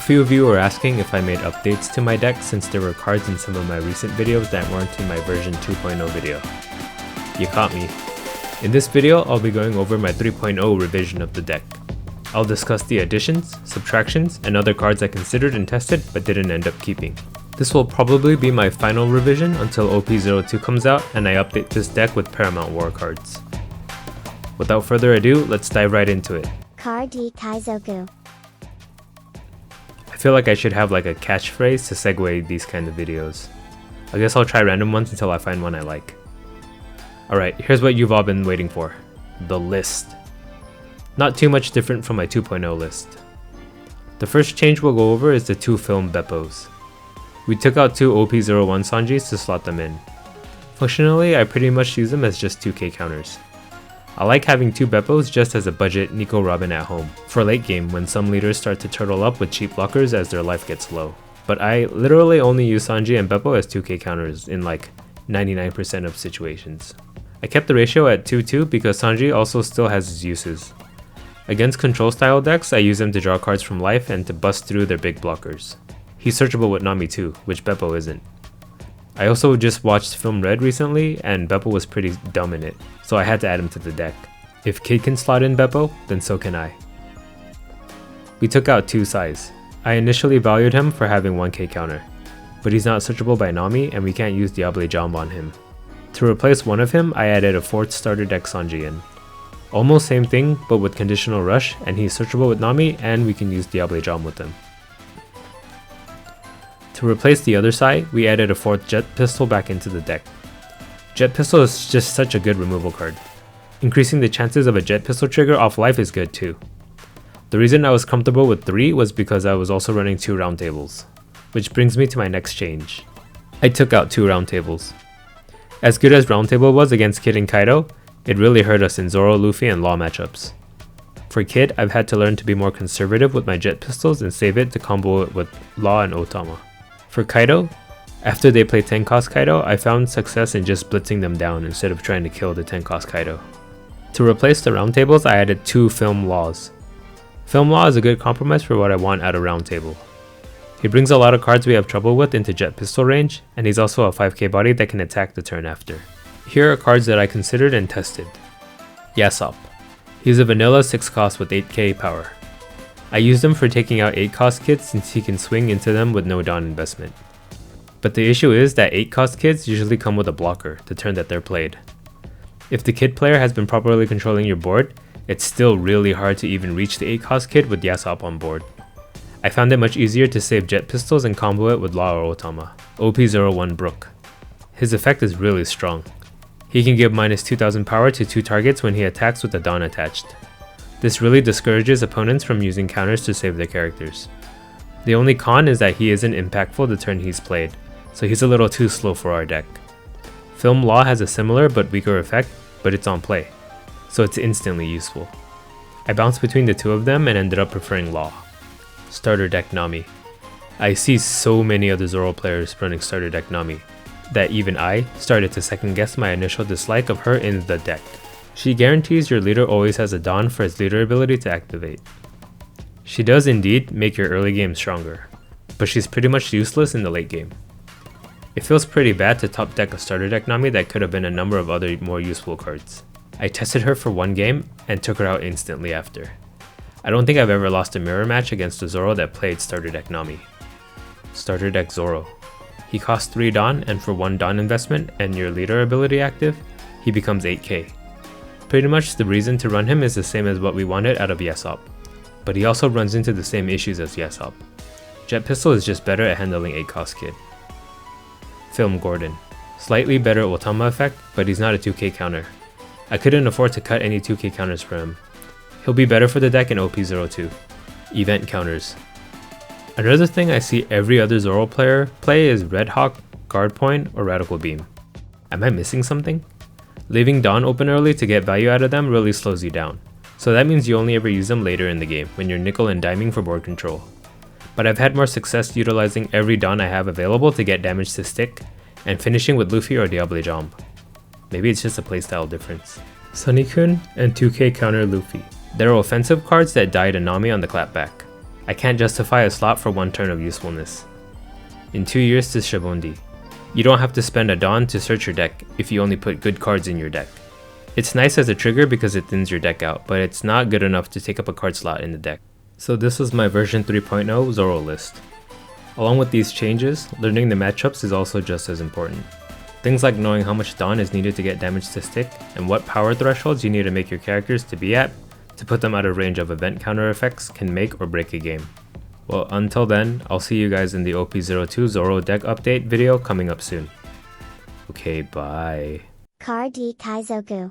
few of you were asking if I made updates to my deck since there were cards in some of my recent videos that weren't in my version 2.0 video. You caught me. In this video, I'll be going over my 3.0 revision of the deck. I'll discuss the additions, subtractions, and other cards I considered and tested but didn't end up keeping. This will probably be my final revision until OP02 comes out and I update this deck with Paramount War cards. Without further ado, let's dive right into it. Card Kaizoku. I feel like I should have like a catchphrase to segue these kind of videos. I guess I'll try random ones until I find one I like. Alright, here's what you've all been waiting for. The list. Not too much different from my 2.0 list. The first change we'll go over is the 2 film Beppos. We took out 2 OP01 Sanjis to slot them in. Functionally, I pretty much use them as just 2k counters. I like having 2 Beppos just as a budget Nico Robin at home, for late game when some leaders start to turtle up with cheap blockers as their life gets low. But I literally only use Sanji and Beppo as 2k counters in like 99% of situations. I kept the ratio at 2-2 because Sanji also still has his uses. Against control style decks, I use him to draw cards from life and to bust through their big blockers. He's searchable with Nami too, which Beppo isn't. I also just watched Film Red recently and Beppo was pretty dumb in it, so I had to add him to the deck. If Kid can slot in Beppo, then so can I. We took out 2 Sais. I initially valued him for having 1k counter, but he's not searchable by Nami and we can't use Diable Jambe on him. To replace one of him, I added a 4th starter deck Sanji in. Almost same thing, but with conditional rush, and he's searchable with Nami and we can use Diable Jambe with him. To replace the other side, we added a 4th Jet Pistol back into the deck. Jet Pistol is just such a good removal card. Increasing the chances of a Jet Pistol trigger off life is good too. The reason I was comfortable with 3 was because I was also running 2 round tables. Which brings me to my next change. I took out 2 round tables. As good as round table was against Kid and Kaido, it really hurt us in Zoro, Luffy, and Law matchups. For Kid, I've had to learn to be more conservative with my Jet Pistols and save it to combo it with Law and Otama. For Kaido, after they play 10 cost Kaido, I found success in just blitzing them down instead of trying to kill the 10 cost Kaido. To replace the round tables, I added 2 Film Laws. Film Law is a good compromise for what I want out of round table. He brings a lot of cards we have trouble with into Jet Pistol range, and he's also a 5k body that can attack the turn after. Here are cards that I considered and tested. Yasop. He's a vanilla 6 cost with 8k power. I used him for taking out 8 cost kids since he can swing into them with no Dawn investment. But the issue is that 8 cost kids usually come with a blocker the turn that they're played. If the kid player has been properly controlling your board, it's still really hard to even reach the 8 cost kid with Yasop on board. I found it much easier to save Jet Pistols and combo it with Law or Otama. OP01 Brook. His effect is really strong. He can give minus 2000 power to 2 targets when he attacks with a Dawn attached. This really discourages opponents from using counters to save their characters. The only con is that he isn't impactful the turn he's played, so he's a little too slow for our deck. Film Law has a similar but weaker effect, but it's on play, so it's instantly useful. I bounced between the 2 of them and ended up preferring Law. Starter deck Nami. I see so many other Zoro players running starter deck Nami, that even I started to second guess my initial dislike of her in the deck. She guarantees your leader always has a Dawn for his leader ability to activate. She does indeed make your early game stronger, but she's pretty much useless in the late game. It feels pretty bad to top deck a starter deck Nami that could have been a number of other more useful cards. I tested her for 1 game and took her out instantly after. I don't think I've ever lost a mirror match against a Zoro that played starter deck Nami. Starter deck Zoro. He costs 3 Dawn and for 1 Dawn investment and your leader ability active, he becomes 8k. Pretty much the reason to run him is the same as what we wanted out of Yasop, but he also runs into the same issues as Yasop. Jet Pistol is just better at handling 8 cost kid. Film Gordon. Slightly better Otama effect, but he's not a 2k counter. I couldn't afford to cut any 2k counters for him. He'll be better for the deck in OP02. Event counters. Another thing I see every other Zoro player play is Red Hawk, Guard Point, or Radical Beam. Am I missing something? Leaving Dawn open early to get value out of them really slows you down, so that means you only ever use them later in the game when you're nickel and diming for board control. But I've had more success utilizing every Dawn I have available to get damage to stick, and finishing with Luffy or Diable Jambe. Maybe it's just a playstyle difference. Sunny-kun and 2k counter Luffy. There are offensive cards that die to Nami on the clapback. I can't justify a slot for 1 turn of usefulness. In 2 years to Shabondi. You don't have to spend a Dawn to search your deck if you only put good cards in your deck. It's nice as a trigger because it thins your deck out, but it's not good enough to take up a card slot in the deck. So this was my version 3.0 Zoro list. Along with these changes, learning the matchups is also just as important. Things like knowing how much Dawn is needed to get damage to stick, and what power thresholds you need to make your characters to be at to put them out of range of event counter effects can make or break a game. Well, until then, I'll see you guys in the OP02 Zoro deck update video coming up soon. Okay, bye. Car D Kaizoku.